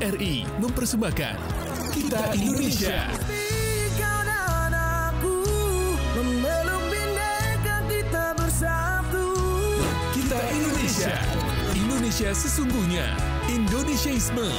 RRI mempersembahkan Kita Indonesia. Kau dan aku memeluk bineka kita bersatu. Kita Indonesia. Indonesia sesungguhnya. Indonesiaisme.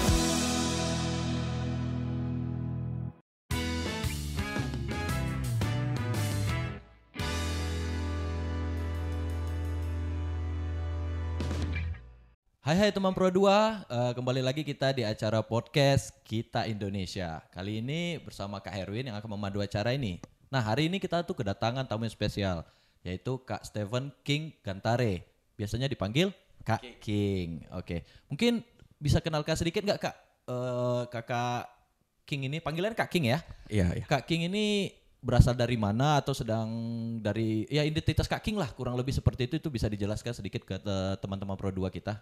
Hai teman Pro 2, kembali lagi kita di acara podcast Kita Indonesia. Kali ini bersama Kak Herwin yang akan memandu acara ini. Nah, hari ini kita tuh kedatangan tamu yang spesial, yaitu Kak Stephen King Gantare. Biasanya dipanggil Kak King. Oke, mungkin bisa kenalkan sedikit nggak Kak? Kakak King ini, panggilan Kak King ya? Iya. Kak King ini berasal dari mana atau sedang dari, ya identitas Kak King lah, kurang lebih seperti itu bisa dijelaskan sedikit ke teman-teman Pro 2 kita.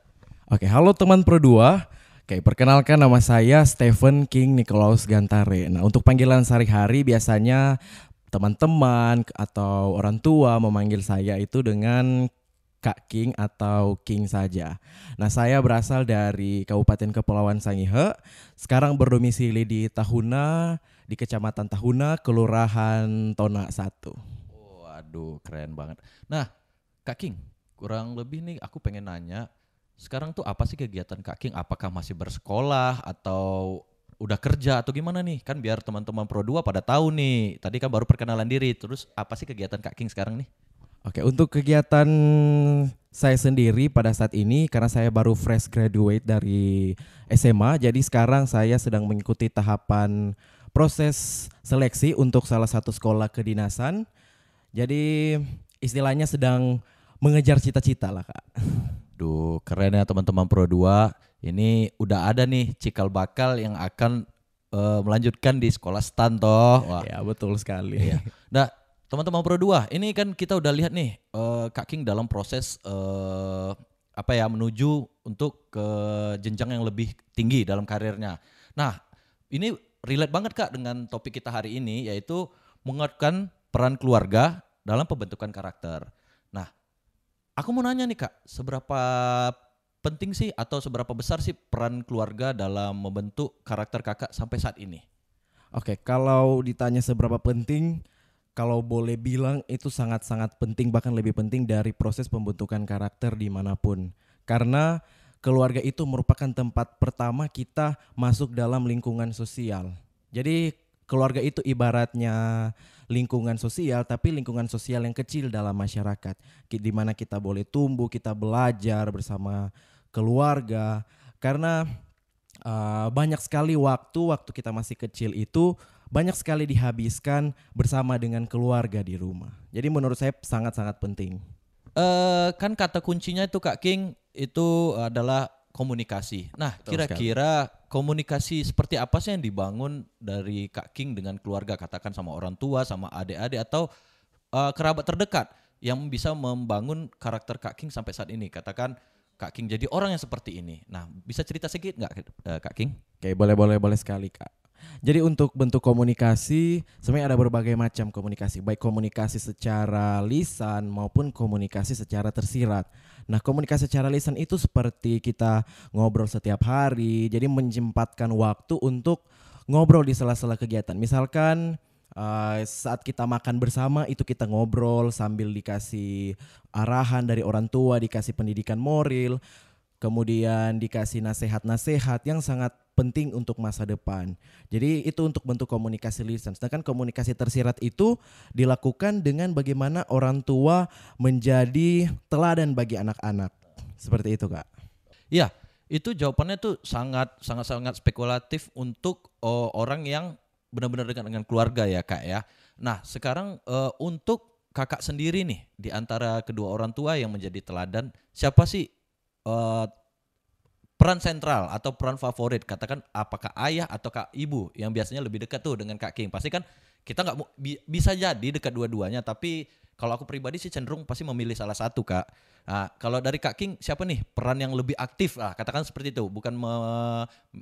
Oke, halo teman Pro 2. Oke, perkenalkan nama saya Stephen King Nicolaus Gantare. Nah, untuk panggilan sehari-hari biasanya teman-teman atau orang tua memanggil saya itu dengan Kak King atau King saja. Nah, saya berasal dari Kabupaten Kepulauan Sangihe. Sekarang berdomisili di Tahuna, di Kecamatan Tahuna, Kelurahan Tona 1. Waduh, keren banget. Nah, Kak King, kurang lebih nih aku pengen nanya, sekarang tuh apa sih kegiatan Kak King? Apakah masih bersekolah atau udah kerja atau gimana nih? Kan biar teman-teman Pro 2 pada tahu nih. Tadi kan baru perkenalan diri, terus apa sih kegiatan Kak King sekarang nih? Oke, untuk kegiatan saya sendiri pada saat ini karena saya baru fresh graduate dari SMA, jadi sekarang saya sedang mengikuti tahapan proses seleksi untuk salah satu sekolah kedinasan. Jadi istilahnya sedang mengejar cita-cita lah, Kak. Duh, keren ya teman-teman Pro 2. Ini udah ada nih cikal bakal yang akan melanjutkan di sekolah STAN toh. Wah. Ya, betul sekali. Iya. Nah, teman-teman Pro 2, ini kan kita udah lihat nih Kak King dalam proses menuju untuk ke jenjang yang lebih tinggi dalam karirnya. Nah, ini relate banget Kak dengan topik kita hari ini, yaitu menguatkan peran keluarga dalam pembentukan karakter. Nah, aku mau nanya nih Kak, seberapa penting sih atau seberapa besar sih peran keluarga dalam membentuk karakter Kakak sampai saat ini? Oke, kalau ditanya seberapa penting, kalau boleh bilang itu sangat-sangat penting, bahkan lebih penting dari proses pembentukan karakter dimanapun. Karena keluarga itu merupakan tempat pertama kita masuk dalam lingkungan sosial. Jadi keluarga itu ibaratnya lingkungan sosial, tapi lingkungan sosial yang kecil dalam masyarakat. Di mana kita boleh tumbuh, kita belajar bersama keluarga. Karena banyak sekali waktu kita masih kecil itu banyak sekali dihabiskan bersama dengan keluarga di rumah. Jadi menurut saya sangat-sangat penting. Kan kata kuncinya itu Kak King itu adalah komunikasi. Nah, Betul kira-kira komunikasi seperti apa sih yang dibangun dari Kak King dengan keluarga, katakan sama orang tua, sama adik-adik atau kerabat terdekat yang bisa membangun karakter Kak King sampai saat ini? Katakan Kak King jadi orang yang seperti ini. Nah, bisa cerita sedikit nggak Kak King? Oke, boleh sekali Kak. Jadi untuk bentuk komunikasi sebenarnya ada berbagai macam komunikasi, baik komunikasi secara lisan maupun komunikasi secara tersirat. Nah, komunikasi secara lisan itu seperti kita ngobrol setiap hari, jadi menyempatkan waktu untuk ngobrol di sela-sela kegiatan. Misalkan saat kita makan bersama itu kita ngobrol sambil dikasih arahan dari orang tua, dikasih pendidikan moral, kemudian dikasih nasihat-nasihat yang sangat penting untuk masa depan. Jadi itu untuk bentuk komunikasi lisan. Sedangkan komunikasi tersirat itu dilakukan dengan bagaimana orang tua menjadi teladan bagi anak-anak. Seperti itu Kak. Iya, itu jawabannya tuh sangat spekulatif untuk orang yang benar-benar dekat dengan keluarga ya Kak ya. Nah, sekarang untuk Kakak sendiri nih, di antara kedua orang tua yang menjadi teladan, siapa sih peran sentral atau peran favorit, katakan apakah ayah atau kak ibu yang biasanya lebih dekat tuh dengan Kak King? Pasti kan kita nggak bisa jadi dekat dua-duanya, tapi kalau aku pribadi sih cenderung pasti memilih salah satu Kak. Nah, kalau dari Kak King siapa nih peran yang lebih aktif lah, katakan seperti itu, bukan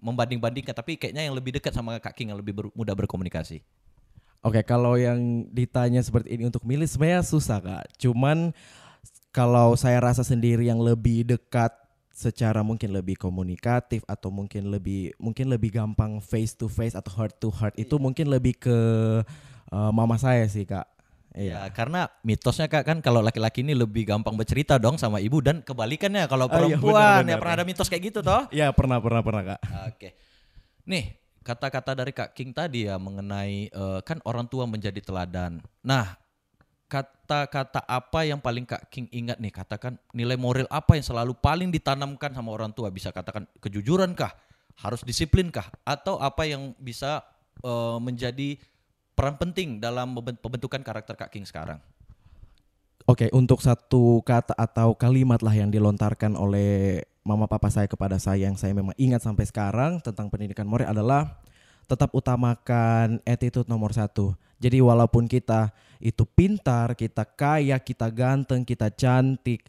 membanding-bandingkan, tapi kayaknya yang lebih dekat sama Kak King, yang lebih mudah berkomunikasi. Oke, kalau yang ditanya seperti ini untuk milih sebenarnya susah Kak. Cuman kalau saya rasa sendiri yang lebih dekat secara mungkin lebih komunikatif atau mungkin lebih gampang face to face atau heart to heart itu mungkin lebih ke mama saya sih Kak. Ya, karena mitosnya Kak kan kalau laki-laki ini lebih gampang bercerita dong sama ibu dan kebalikannya kalau iya, perempuan benar. ya pernah ada mitos kayak gitu toh? Iya pernah Kak. Oke. Nih, kata-kata dari Kak King tadi ya mengenai kan orang tua menjadi teladan. Nah, kata-kata apa yang paling Kak King ingat nih? Katakan nilai moral apa yang selalu paling ditanamkan sama orang tua? Bisa katakan kejujuran kah? Harus disiplin kah? Atau apa yang bisa menjadi peran penting dalam pembentukan karakter Kak King sekarang? Oke, untuk satu kata atau kalimat lah yang dilontarkan oleh mama papa saya kepada saya yang saya memang ingat sampai sekarang tentang pendidikan moral adalah tetap utamakan attitude nomor 1. Jadi walaupun kita itu pintar, kita kaya, kita ganteng, kita cantik,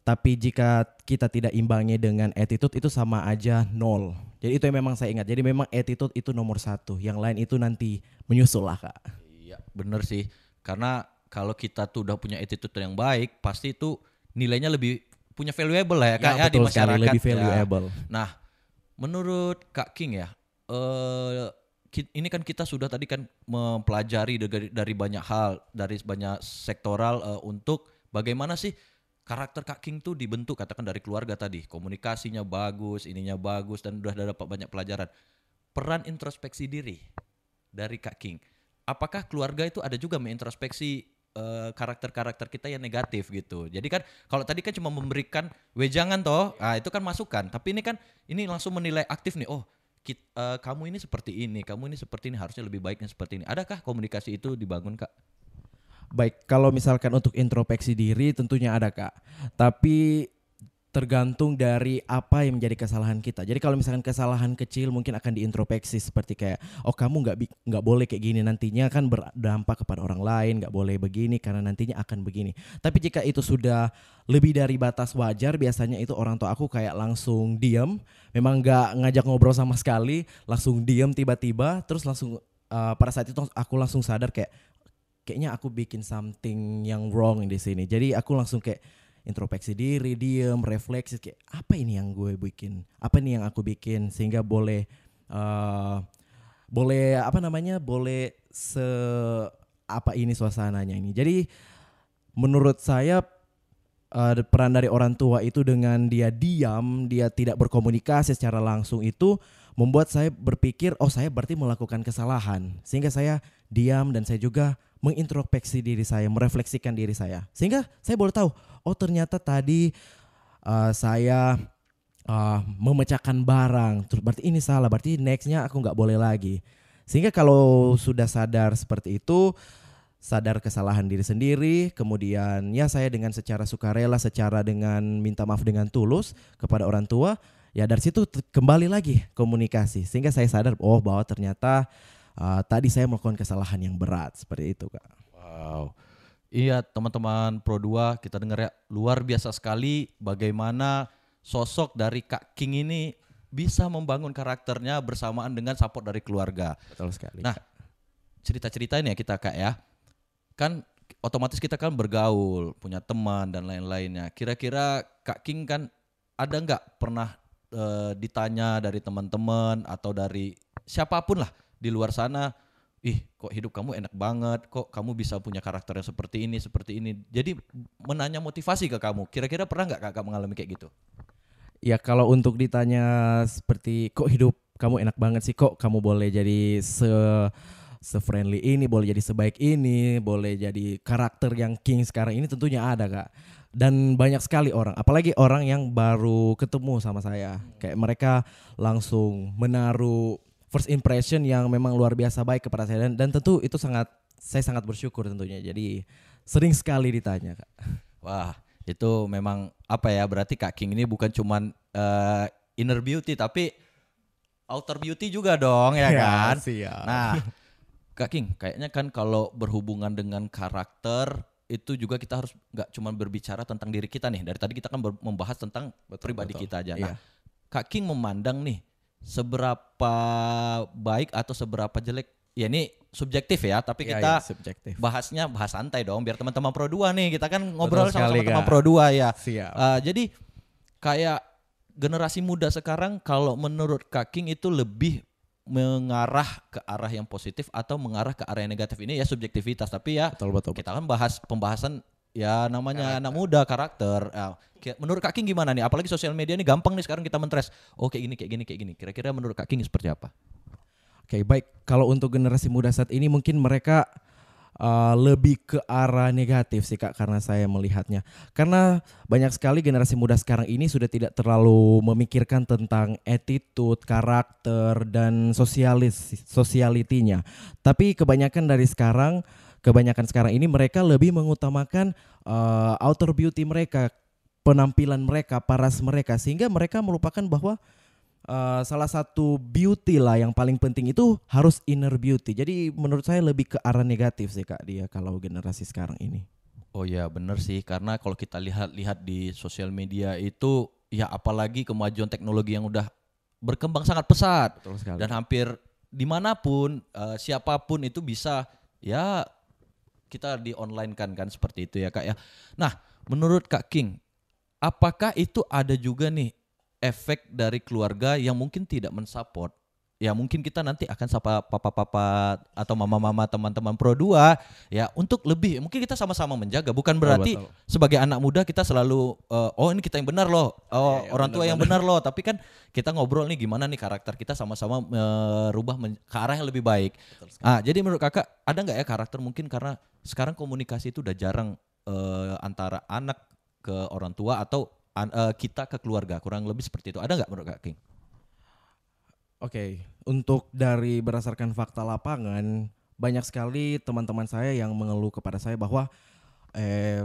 tapi jika kita tidak imbangi dengan attitude itu sama aja nol. Jadi itu yang memang saya ingat. Jadi memang attitude itu nomor 1. Yang lain itu nanti menyusul lah Kak. Iya bener sih. Karena kalau kita tuh udah punya attitude yang baik, pasti itu nilainya lebih punya valuable lah ya Kak ya, di betul masyarakat. sekali, lebih ya. valuable. Nah menurut Kak King ya, ini kan kita sudah tadi kan mempelajari dari banyak hal, dari banyak sektoral untuk bagaimana sih karakter Kak King tuh dibentuk, katakan dari keluarga tadi, komunikasinya bagus, ininya bagus dan udah dapat banyak pelajaran. Peran introspeksi diri dari Kak King, apakah keluarga itu ada juga mengintrospeksi karakter-karakter kita yang negatif gitu. Jadi kan kalau tadi kan cuma memberikan wejangan toh, itu kan masukan, tapi ini langsung menilai aktif nih. Oh, kamu ini seperti ini, kamu ini seperti ini, harusnya lebih baiknya seperti ini. Adakah komunikasi itu dibangun Kak? Baik, kalau misalkan untuk introspeksi diri tentunya ada Kak. Tapi tergantung dari apa yang menjadi kesalahan kita. Jadi kalau misalkan kesalahan kecil mungkin akan diintrospeksi seperti kayak, oh kamu nggak boleh kayak gini, nantinya kan berdampak kepada orang lain, nggak boleh begini karena nantinya akan begini. Tapi jika itu sudah lebih dari batas wajar, biasanya itu orang tua aku kayak langsung diam, memang nggak ngajak ngobrol sama sekali, langsung diam tiba-tiba, terus langsung pada saat itu aku langsung sadar kayaknya aku bikin something yang wrong di sini. Jadi aku langsung kayak introspeksi diri, diem, refleksi kayak apa ini yang gue bikin, apa ini yang aku bikin sehingga boleh apa ini suasananya ini. Jadi menurut saya peran dari orang tua itu dengan dia diam, dia tidak berkomunikasi secara langsung itu membuat saya berpikir, oh saya berarti melakukan kesalahan. Sehingga saya diam dan saya juga mengintrospeksi diri saya, merefleksikan diri saya. Sehingga saya boleh tahu, oh ternyata tadi saya memecahkan barang, terus berarti ini salah, berarti nextnya aku nggak boleh lagi. Sehingga kalau sudah sadar seperti itu, sadar kesalahan diri sendiri, kemudian ya saya dengan secara sukarela, secara dengan minta maaf dengan tulus kepada orang tua, ya dari situ kembali lagi komunikasi. Sehingga saya sadar, oh bahwa ternyata tadi saya melakukan kesalahan yang berat, seperti itu Kak. Wow. Iya teman-teman Pro 2, kita dengar ya, luar biasa sekali bagaimana sosok dari Kak King ini bisa membangun karakternya bersamaan dengan support dari keluarga. Betul sekali. Nah, cerita-ceritain ya kita Kak ya. Kan otomatis kita kan bergaul, punya teman dan lain-lainnya. Kira-kira Kak King kan ada nggak pernah ditanya dari teman-teman atau dari siapapun lah di luar sana, kok hidup kamu enak banget, kok kamu bisa punya karakter yang seperti ini. Jadi menanya motivasi ke kamu. Kira-kira pernah nggak Kakak mengalami kayak gitu? Ya kalau untuk ditanya seperti kok hidup kamu enak banget sih, kok kamu boleh jadi se-friendly ini, boleh jadi sebaik ini, boleh jadi karakter yang King sekarang ini, tentunya ada Kak. Dan banyak sekali orang, apalagi orang yang baru ketemu sama saya. Kayak mereka langsung menaruh first impression yang memang luar biasa baik kepada saya. Dan tentu itu saya sangat bersyukur tentunya. Jadi sering sekali ditanya Kak. Wah itu memang apa ya, berarti Kak King ini bukan cuman inner beauty tapi outer beauty juga dong ya kan. Siap. Nah Kak King kayaknya kan kalau berhubungan dengan karakter itu juga kita harus nggak cuma berbicara tentang diri kita nih. Dari tadi kita kan membahas tentang pribadi kita aja. Nah Kak King memandang nih seberapa baik atau seberapa jelek, ya ini subjektif ya, tapi kita subjektif. bahas santai dong biar teman-teman Pro 2 nih, kita kan ngobrol Betul sekali, sama teman-teman Kak. Pro 2 ya. Siap. Jadi kayak generasi muda sekarang kalau menurut Kak King itu lebih mengarah ke arah yang positif atau mengarah ke arah yang negatif? Ini ya subjektivitas, tapi ya Betul. kita kan bahas pembahasan ya namanya anak muda, karakter. Menurut Kak King gimana nih? Apalagi sosial media ini gampang nih sekarang kita mentres. Oh kayak gini. Kira-kira menurut Kak King seperti apa? Oke, baik. Kalau untuk generasi muda saat ini mungkin mereka lebih ke arah negatif sih Kak, karena saya melihatnya. Karena banyak sekali generasi muda sekarang ini sudah tidak terlalu memikirkan tentang attitude, karakter, dan sosialitinya. Tapi kebanyakan sekarang ini mereka lebih mengutamakan outer beauty mereka, penampilan mereka, paras mereka, sehingga mereka melupakan bahwa salah satu beauty lah yang paling penting itu harus inner beauty. Jadi menurut saya lebih ke arah negatif sih Kak dia kalau generasi sekarang ini. Oh ya benar sih, karena kalau kita lihat di sosial media itu ya apalagi kemajuan teknologi yang udah berkembang sangat pesat. Betul sekali. Dan hampir dimanapun siapapun itu bisa ya kita di online kan seperti itu ya Kak ya. Nah menurut Kak King, apakah itu ada juga nih efek dari keluarga yang mungkin tidak mensupport? Ya mungkin kita nanti akan sapa papa-papa atau mama-mama teman-teman Pro 2 ya untuk lebih, mungkin kita sama-sama menjaga, bukan berarti sebagai anak muda kita selalu oh ini kita yang benar loh, orang tua yang benar loh, tapi kan kita ngobrol nih gimana nih karakter kita sama-sama merubah ke arah yang lebih baik. Jadi menurut Kakak ada nggak ya karakter mungkin karena sekarang komunikasi itu udah jarang antara anak ke orang tua atau kita ke keluarga, kurang lebih seperti itu. Ada nggak menurut Kak King? Oke, untuk dari berdasarkan fakta lapangan, banyak sekali teman-teman saya yang mengeluh kepada saya bahwa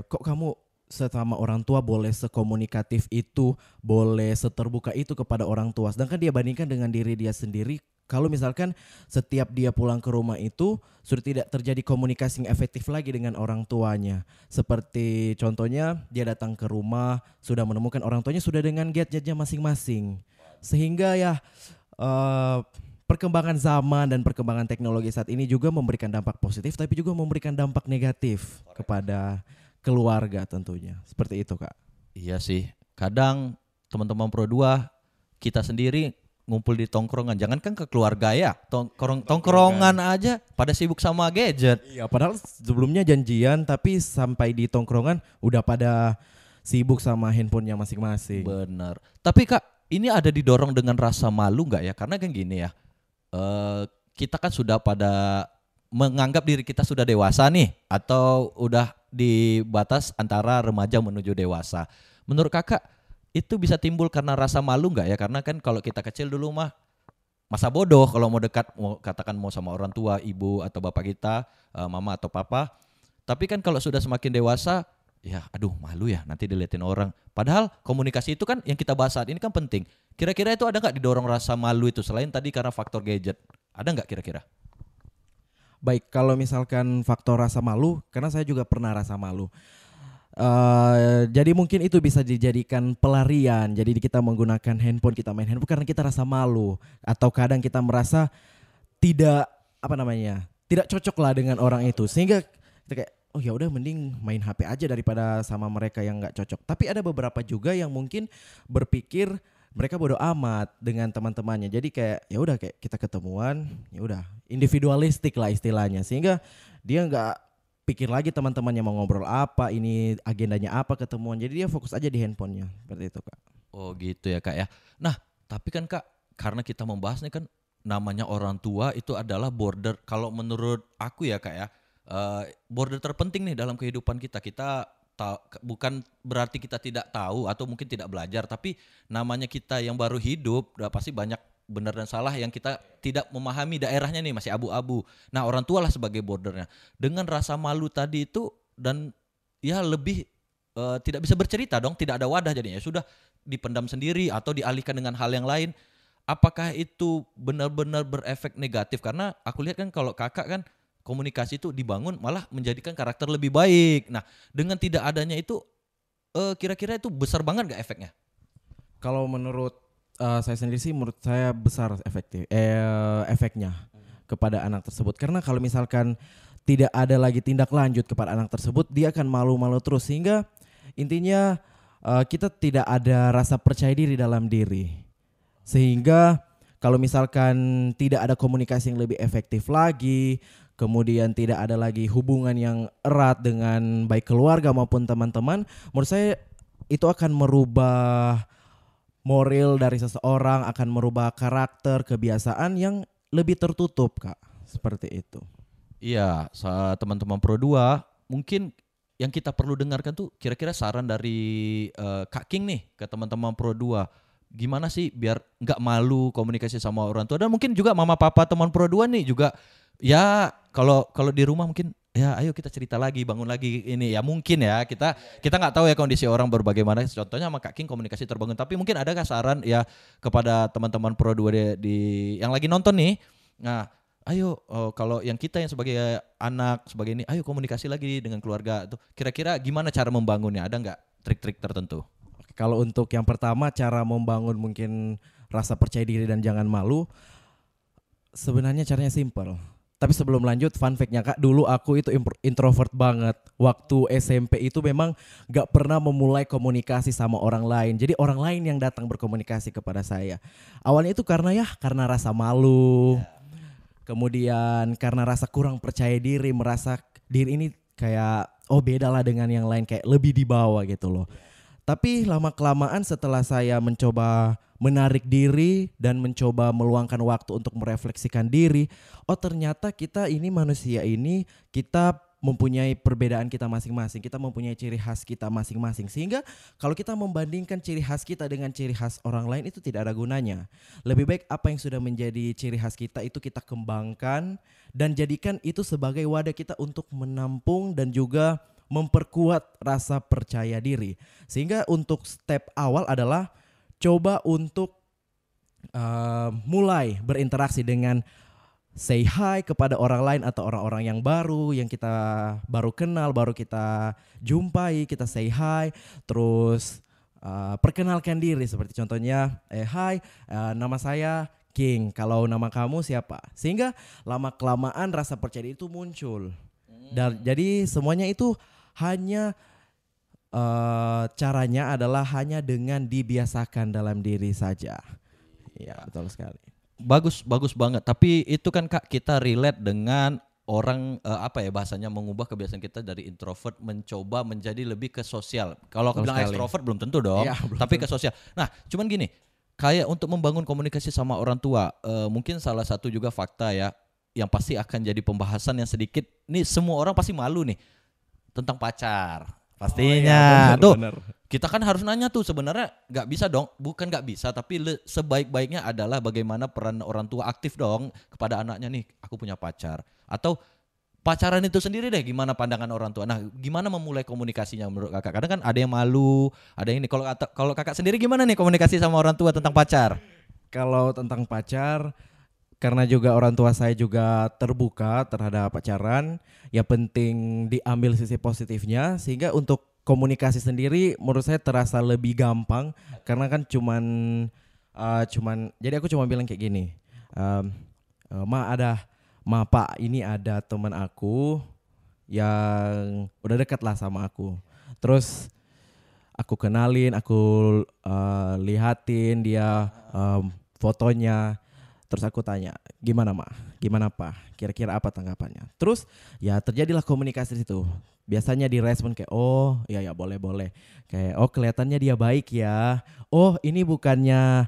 kok kamu sama orang tua boleh sekomunikatif itu, boleh seterbuka itu kepada orang tua. Sedangkan dia bandingkan dengan diri dia sendiri, kalau misalkan setiap dia pulang ke rumah itu sudah tidak terjadi komunikasi yang efektif lagi dengan orang tuanya. Seperti contohnya dia datang ke rumah sudah menemukan orang tuanya sudah dengan gadgetnya masing-masing. Sehingga ya perkembangan zaman dan perkembangan teknologi saat ini juga memberikan dampak positif tapi juga memberikan dampak negatif kepada keluarga tentunya. Seperti itu Kak. Iya sih. Kadang teman-teman Pro 2 kita sendiri ngumpul di tongkrongan, jangankan ke keluarga ya, tongkrongan aja pada sibuk sama gadget. Iya, padahal sebelumnya janjian tapi sampai di tongkrongan udah pada sibuk sama handphonenya masing-masing. Bener. Tapi Kak, ini ada didorong dengan rasa malu nggak ya? Karena kan gini ya, kita kan sudah pada menganggap diri kita sudah dewasa nih, atau udah di batas antara remaja menuju dewasa. Menurut Kakak, itu bisa timbul karena rasa malu nggak ya? Karena kan kalau kita kecil dulu mah masa bodoh kalau mau dekat, mau katakan mau sama orang tua, ibu atau bapak kita, mama atau papa. Tapi kan kalau sudah semakin dewasa, ya aduh malu ya nanti dilihatin orang. Padahal komunikasi itu kan yang kita bahas saat ini kan penting. Kira-kira itu ada nggak didorong rasa malu itu selain tadi karena faktor gadget? Ada nggak kira-kira? Baik, kalau misalkan faktor rasa malu, karena saya juga pernah rasa malu. Jadi mungkin itu bisa dijadikan pelarian. Jadi kita menggunakan handphone, kita main handphone karena kita rasa malu. Atau kadang kita merasa tidak tidak cocok lah dengan orang itu. Sehingga kita kayak oh ya udah mending main HP aja daripada sama mereka yang nggak cocok. Tapi ada beberapa juga yang mungkin berpikir mereka bodo amat dengan teman-temannya. Jadi kayak ya udah kayak kita ketemuan, ya udah individualistik lah istilahnya. Sehingga dia nggak pikir lagi teman-temannya mau ngobrol apa, ini agendanya apa ketemuan. Jadi dia fokus aja di handphonenya. Seperti itu Kak. Oh gitu ya Kak ya. Nah tapi kan Kak, karena kita membahas nih kan namanya orang tua itu adalah border. Kalau menurut aku ya Kak ya, border terpenting nih dalam kehidupan kita. Kita bukan berarti kita tidak tahu atau mungkin tidak belajar, tapi namanya kita yang baru hidup udah pasti banyak benar dan salah yang kita tidak memahami daerahnya nih, masih abu-abu. Nah orang tua lah sebagai bordernya. Dengan rasa malu tadi itu dan ya lebih tidak bisa bercerita dong, tidak ada wadah jadinya. Sudah dipendam sendiri atau dialihkan dengan hal yang lain. Apakah itu benar-benar berefek negatif? Karena aku lihat kan kalau kakak kan komunikasi itu dibangun malah menjadikan karakter lebih baik. Nah dengan tidak adanya itu kira-kira itu besar banget gak efeknya? Kalau menurut saya sendiri sih, menurut saya besar efeknya kepada anak tersebut. Karena kalau misalkan tidak ada lagi tindak lanjut kepada anak tersebut, dia akan malu-malu terus. Sehingga intinya kita tidak ada rasa percaya diri dalam diri. Sehingga kalau misalkan tidak ada komunikasi yang lebih efektif lagi, kemudian tidak ada lagi hubungan yang erat dengan baik keluarga maupun teman-teman, menurut saya itu akan merubah moral dari seseorang, akan merubah karakter, kebiasaan yang lebih tertutup, Kak. Seperti itu. Iya, teman-teman Pro 2 mungkin yang kita perlu dengarkan tuh kira-kira saran dari Kak King nih ke teman-teman Pro 2. Gimana sih biar nggak malu komunikasi sama orang tua, dan mungkin juga mama papa teman Pro 2 nih juga ya kalau di rumah mungkin ya ayo kita cerita lagi, bangun lagi ini ya, mungkin ya kita nggak tahu ya kondisi orang berbagaimana. Contohnya sama Kak King komunikasi terbangun, tapi mungkin adakah saran ya kepada teman-teman Pro 2 di yang lagi nonton nih. Nah, ayo kalau yang kita yang sebagai anak sebagai ini, ayo komunikasi lagi dengan keluarga tuh. Kira-kira gimana cara membangunnya? Ada nggak trik-trik tertentu? Oke, kalau untuk yang pertama cara membangun mungkin rasa percaya diri dan jangan malu, sebenarnya caranya simple. Tapi sebelum lanjut, fun fact-nya Kak, dulu aku itu introvert banget. Waktu SMP itu memang gak pernah memulai komunikasi sama orang lain. Jadi orang lain yang datang berkomunikasi kepada saya. Awalnya itu karena rasa malu. Kemudian karena rasa kurang percaya diri, merasa diri ini kayak beda lah dengan yang lain, kayak lebih di bawah gitu loh. Tapi lama-kelamaan setelah saya mencoba menarik diri dan mencoba meluangkan waktu untuk merefleksikan diri, ternyata kita ini manusia ini, kita mempunyai perbedaan kita masing-masing, kita mempunyai ciri khas kita masing-masing. Sehingga kalau kita membandingkan ciri khas kita dengan ciri khas orang lain itu tidak ada gunanya. Lebih baik apa yang sudah menjadi ciri khas kita itu kita kembangkan dan jadikan itu sebagai wadah kita untuk menampung dan juga memperkuat rasa percaya diri. Sehingga untuk step awal adalah coba untuk mulai berinteraksi dengan say hi kepada orang lain atau orang-orang yang baru yang kita baru kenal, baru kita jumpai, kita say hi, terus perkenalkan diri seperti contohnya hi, nama saya King, kalau nama kamu siapa? Sehingga lama-kelamaan rasa percaya diri itu muncul. Dan jadi semuanya itu hanya caranya adalah hanya dengan dibiasakan dalam diri saja. Ya, betul sekali. Bagus banget. Tapi itu kan Kak, kita relate dengan orang bahasanya mengubah kebiasaan kita dari introvert mencoba menjadi lebih ke sosial. Kalau aku bilang extrovert belum tentu dong, ya, tapi ke sosial. Nah, cuman gini, kayak untuk membangun komunikasi sama orang tua, mungkin salah satu juga fakta ya, yang pasti akan jadi pembahasan yang sedikit. Nih semua orang pasti malu nih tentang pacar. Pastinya, bener. Kita kan harus nanya tuh sebenarnya nggak bisa dong, bukan nggak bisa tapi sebaik-baiknya adalah bagaimana peran orang tua aktif dong kepada anaknya nih, aku punya pacar atau pacaran itu sendiri deh, gimana pandangan orang tua. Nah, gimana memulai komunikasinya menurut Kakak? Kadang kan ada yang malu, ada yang ini. Kalau Kakak sendiri gimana nih komunikasi sama orang tua tentang pacar? Kalau tentang pacar, karena juga orang tua saya juga terbuka terhadap pacaran, ya penting diambil sisi positifnya sehingga untuk komunikasi sendiri menurut saya terasa lebih gampang karena kan cuman jadi aku cuma bilang kayak gini, Pak, ini ada teman aku yang udah dekat lah sama aku. Terus aku kenalin, aku lihatin dia fotonya. Terus aku tanya, gimana Pak? Kira-kira apa tanggapannya? Terus ya terjadilah komunikasi di situ. Biasanya direspon kayak, ya boleh. Kayak, kelihatannya dia baik ya. Ini bukannya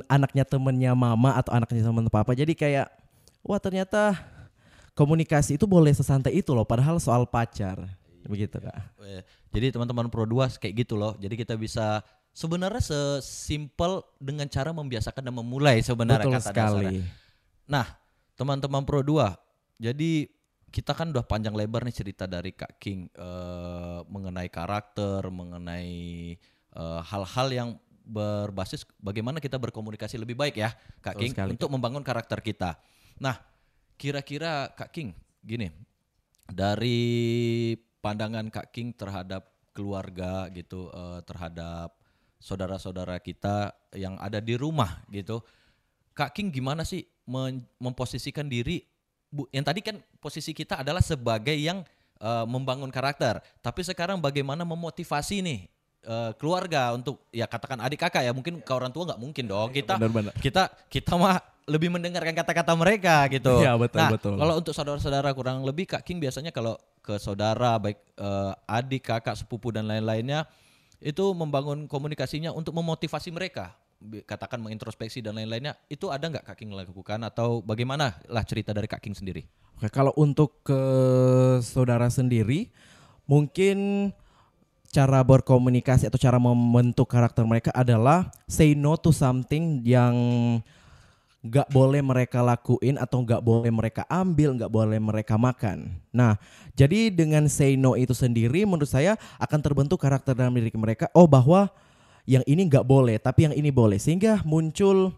anaknya temennya mama atau anaknya temen papa. Jadi kayak, wah ternyata komunikasi itu boleh sesantai itu loh. Padahal soal pacar. Begitu Kak. Jadi teman-teman Pro 2 kayak gitu loh. Jadi kita bisa sebenarnya sesimpel dengan cara membiasakan dan memulai sebenarnya. Betul kata sekali. Dasarnya. Nah, teman-teman Pro 2, jadi kita kan udah panjang lebar nih cerita dari Kak King mengenai karakter, mengenai hal-hal yang berbasis bagaimana kita berkomunikasi lebih baik ya Kak King untuk membangun karakter kita. Nah, kira-kira Kak King gini, dari pandangan Kak King terhadap keluarga gitu, terhadap saudara-saudara kita yang ada di rumah gitu, Kak King gimana sih memposisikan diri? Yang tadi kan posisi kita adalah sebagai yang membangun karakter, tapi sekarang bagaimana memotivasi nih keluarga, untuk ya katakan adik kakak ya, mungkin ke orang tua nggak mungkin dong. Benar-benar. Kita mah lebih mendengarkan kata-kata mereka gitu. Iya, betul, nah, betul. kalau untuk saudara-saudara kurang lebih Kak King biasanya kalau ke saudara baik adik, kakak, sepupu dan lain-lainnya itu membangun komunikasinya untuk memotivasi mereka. Katakan mengintrospeksi dan lain-lainnya, itu ada nggak Kak King lakukan atau bagaimana lah cerita dari Kak King sendiri? Oke, kalau untuk ke saudara sendiri, mungkin cara berkomunikasi atau cara membentuk karakter mereka adalah say no to something yang gak boleh mereka lakuin atau gak boleh mereka ambil, gak boleh mereka makan. Nah, jadi dengan say no itu sendiri menurut saya akan terbentuk karakter dalam diri mereka. Oh, bahwa yang ini gak boleh, tapi yang ini boleh. Sehingga muncul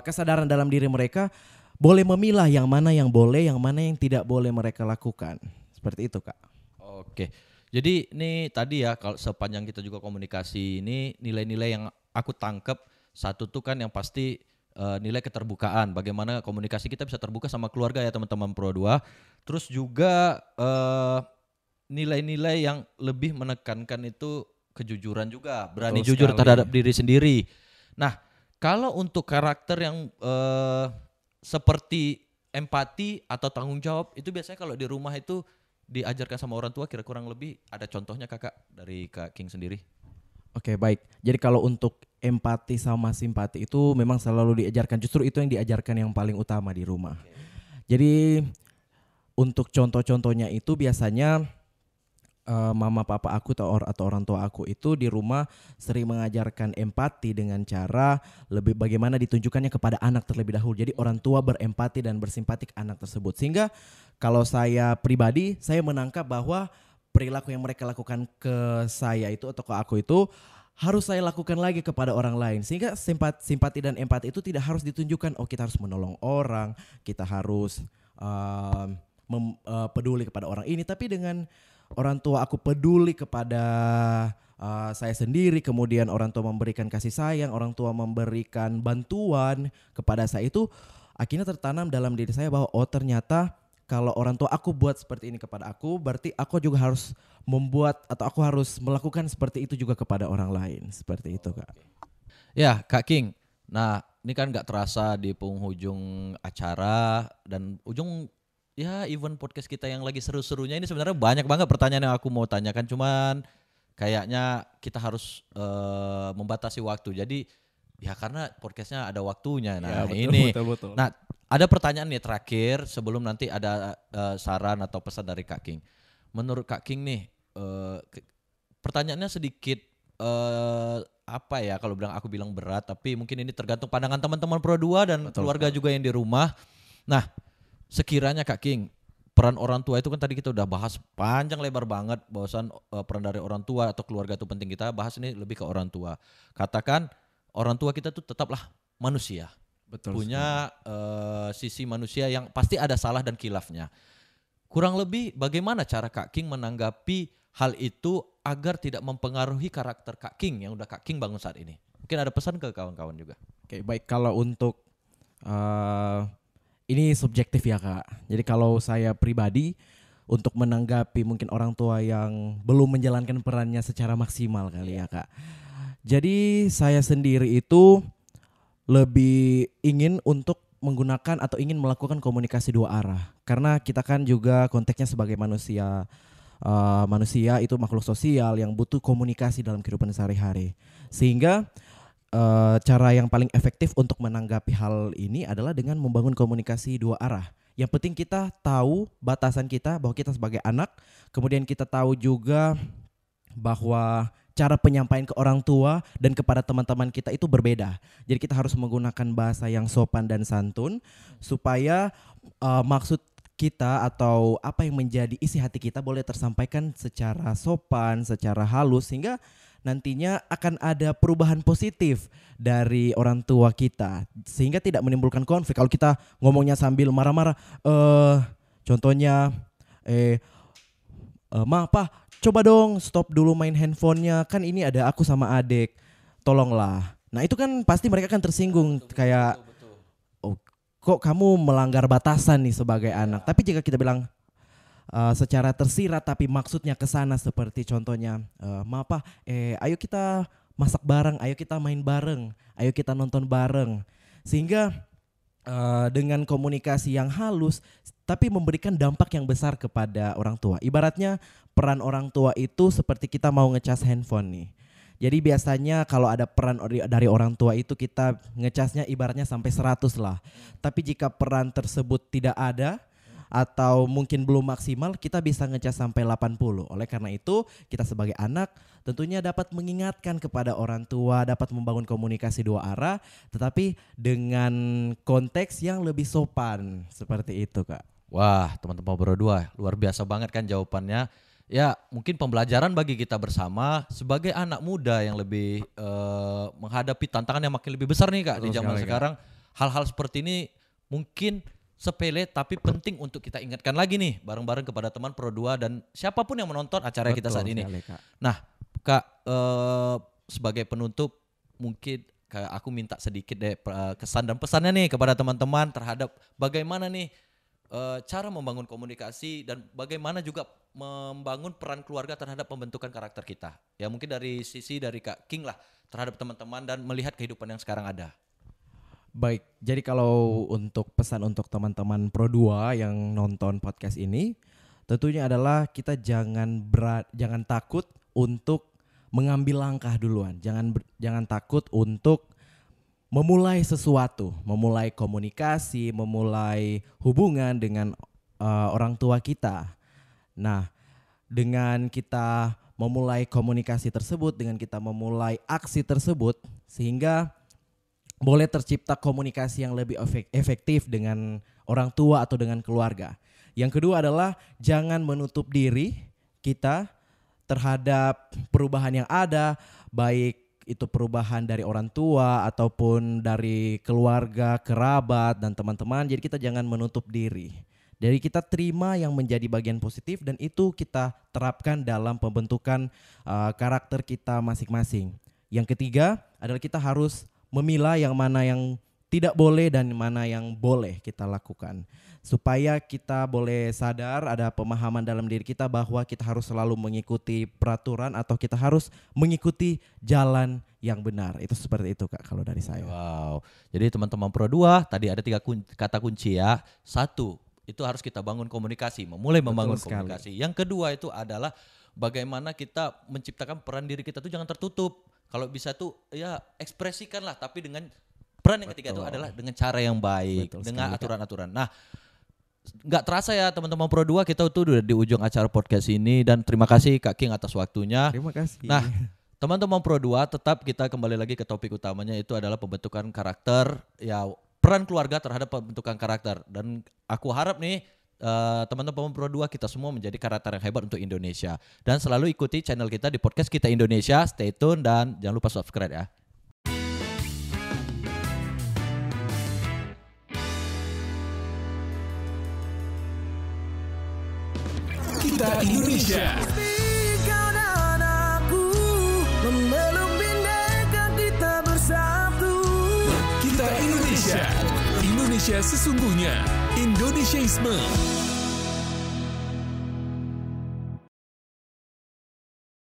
kesadaran dalam diri mereka boleh memilah yang mana yang boleh, yang mana yang tidak boleh mereka lakukan. Seperti itu, Kak. Oke. Jadi ini tadi ya, kalau sepanjang kita juga komunikasi ini nilai-nilai yang aku tangkap, satu tuh kan yang pasti nilai keterbukaan, bagaimana komunikasi kita bisa terbuka sama keluarga ya teman-teman Pro 2. Terus juga nilai-nilai yang lebih menekankan itu kejujuran juga, berani Betul jujur sekali. terhadap diri sendiri. Nah, kalau untuk karakter yang seperti empati atau tanggung jawab, itu biasanya kalau di rumah itu diajarkan sama orang tua, kira kurang lebih ada contohnya kakak dari Kak King sendiri? Oke, baik. Jadi kalau untuk empati sama simpati itu memang selalu diajarkan. Justru itu yang diajarkan yang paling utama di rumah. Jadi untuk contoh-contohnya itu biasanya mama papa aku atau orang tua aku itu di rumah sering mengajarkan empati dengan cara lebih bagaimana ditunjukkannya kepada anak terlebih dahulu. Jadi orang tua berempati dan bersimpati ke anak tersebut. Sehingga kalau saya pribadi, saya menangkap bahwa perilaku yang mereka lakukan ke saya itu atau ke aku itu harus saya lakukan lagi kepada orang lain. Sehingga simpati dan empati itu tidak harus ditunjukkan, oh kita harus menolong orang, kita harus peduli kepada orang ini. Tapi dengan orang tua aku peduli kepada saya sendiri, kemudian orang tua memberikan kasih sayang, orang tua memberikan bantuan kepada saya, itu akhirnya tertanam dalam diri saya bahwa oh ternyata kalau orang tua aku buat seperti ini kepada aku, berarti aku juga harus membuat atau aku harus melakukan seperti itu juga kepada orang lain. Seperti itu, Kak. Ya, Kak King. Nah, ini kan gak terasa di penghujung acara dan ujung ya event podcast kita yang lagi seru-serunya ini. Sebenarnya banyak banget pertanyaan yang aku mau tanyakan, cuman kayaknya kita harus membatasi waktu. Jadi ya karena podcastnya ada waktunya. Nah, Ya, betul, ini. betul. Nah, ada pertanyaan nih terakhir sebelum nanti ada saran atau pesan dari Kak King. Menurut Kak King nih, pertanyaannya sedikit apa ya, kalau aku bilang berat, tapi mungkin ini tergantung pandangan teman-teman Pro 2 dan keluarga juga yang di rumah. Nah, sekiranya Kak King, peran orang tua itu kan tadi kita udah bahas panjang lebar banget, bahwasan peran dari orang tua atau keluarga itu penting, kita bahas ini lebih ke orang tua. Katakan orang tua kita tuh tetaplah manusia. Betul. Punya sisi manusia yang pasti ada salah dan khilafnya. Kurang lebih bagaimana cara Kak King menanggapi hal itu agar tidak mempengaruhi karakter Kak King yang udah Kak King bangun saat ini? Mungkin ada pesan ke kawan-kawan juga. Oke, baik. Kalau untuk ini subjektif ya, Kak. Jadi kalau saya pribadi untuk menanggapi mungkin orang tua yang belum menjalankan perannya secara maksimal kali ya, Kak. Jadi saya sendiri itu lebih ingin untuk menggunakan atau ingin melakukan komunikasi dua arah. Karena kita kan juga konteksnya sebagai manusia. Manusia itu makhluk sosial yang butuh komunikasi dalam kehidupan sehari-hari. Sehingga cara yang paling efektif untuk menanggapi hal ini adalah dengan membangun komunikasi dua arah. Yang penting kita tahu batasan kita bahwa kita sebagai anak. Kemudian kita tahu juga bahwa cara penyampaian ke orang tua dan kepada teman-teman kita itu berbeda. Jadi kita harus menggunakan bahasa yang sopan dan santun supaya maksud kita atau apa yang menjadi isi hati kita boleh tersampaikan secara sopan, secara halus, sehingga nantinya akan ada perubahan positif dari orang tua kita sehingga tidak menimbulkan konflik. Kalau kita ngomongnya sambil marah-marah, contohnya Ma, Pa, coba dong stop dulu main handphonenya, kan ini ada aku sama adik, tolonglah. Nah itu kan pasti mereka akan tersinggung, kayak oh kok kamu melanggar batasan nih sebagai anak. Tapi jika kita bilang secara tersirat tapi maksudnya ke sana, seperti contohnya maaf Pak, ayo kita masak bareng, ayo kita main bareng, ayo kita nonton bareng. Sehingga dengan komunikasi yang halus tapi memberikan dampak yang besar kepada orang tua. Ibaratnya peran orang tua itu seperti kita mau ngecas handphone nih. Jadi biasanya kalau ada peran dari orang tua itu kita ngecasnya ibaratnya sampai 100 lah. Tapi jika peran tersebut tidak ada atau mungkin belum maksimal, kita bisa ngecas sampai 80. Oleh karena itu, kita sebagai anak tentunya dapat mengingatkan kepada orang tua, dapat membangun komunikasi dua arah, tetapi dengan konteks yang lebih sopan, seperti itu Kak. Wah, teman-teman berdua, luar biasa banget kan jawabannya. Ya, mungkin pembelajaran bagi kita bersama sebagai anak muda yang lebih menghadapi tantangan yang makin lebih besar nih Kak. Betul di zaman sekarang. Hal-hal seperti ini mungkin sepele tapi penting untuk kita ingatkan lagi nih bareng-bareng kepada teman Pro 2 dan siapapun yang menonton acara kita saat ini. Kak. Nah Kak, sebagai penutup mungkin aku minta sedikit deh kesan dan pesannya nih kepada teman-teman terhadap bagaimana nih cara membangun komunikasi dan bagaimana juga membangun peran keluarga terhadap pembentukan karakter kita. Ya mungkin dari sisi dari Kak King lah terhadap teman-teman dan melihat kehidupan yang sekarang ada. Baik, jadi kalau untuk pesan untuk teman-teman Pro 2 yang nonton podcast ini, tentunya adalah kita jangan takut untuk mengambil langkah duluan. Jangan takut untuk memulai sesuatu, memulai komunikasi, memulai hubungan dengan orang tua kita. Nah, dengan kita memulai komunikasi tersebut, dengan kita memulai aksi tersebut, sehingga boleh tercipta komunikasi yang lebih efektif dengan orang tua atau dengan keluarga. Yang kedua adalah jangan menutup diri kita terhadap perubahan yang ada, baik itu perubahan dari orang tua ataupun dari keluarga, kerabat dan teman-teman. Jadi kita jangan menutup diri. Jadi kita terima yang menjadi bagian positif dan itu kita terapkan dalam pembentukan karakter kita masing-masing. Yang ketiga adalah kita harus memilah yang mana yang tidak boleh dan mana yang boleh kita lakukan. Supaya kita boleh sadar, ada pemahaman dalam diri kita bahwa kita harus selalu mengikuti peraturan atau kita harus mengikuti jalan yang benar. Itu seperti itu Kak kalau dari saya. Wow, jadi teman-teman Pro 2 tadi ada 3 kata kunci ya. 1, itu harus kita bangun komunikasi, memulai membangun komunikasi. Yang kedua itu adalah bagaimana kita menciptakan peran diri kita tuh jangan tertutup. Kalau bisa tuh ya ekspresikanlah, tapi dengan peran yang ketiga itu adalah dengan cara yang baik, dengan aturan-aturan. Nah, nggak terasa ya teman-teman Pro 2 kita tuh udah di ujung acara podcast ini dan terima kasih Kak King atas waktunya. Terima kasih. Nah, teman-teman Pro 2 tetap kita kembali lagi ke topik utamanya itu adalah pembentukan karakter, ya peran keluarga terhadap pembentukan karakter. Dan aku harap nih teman-teman Pro 2 kita semua menjadi karakter yang hebat untuk Indonesia. Dan selalu ikuti channel kita di podcast Kita Indonesia, stay tune dan jangan lupa subscribe ya. Kita Indonesia. Kau dan aku memeluk bineka kita bersatu. Kita Indonesia. Indonesia sesungguhnya. Indonesiaisme.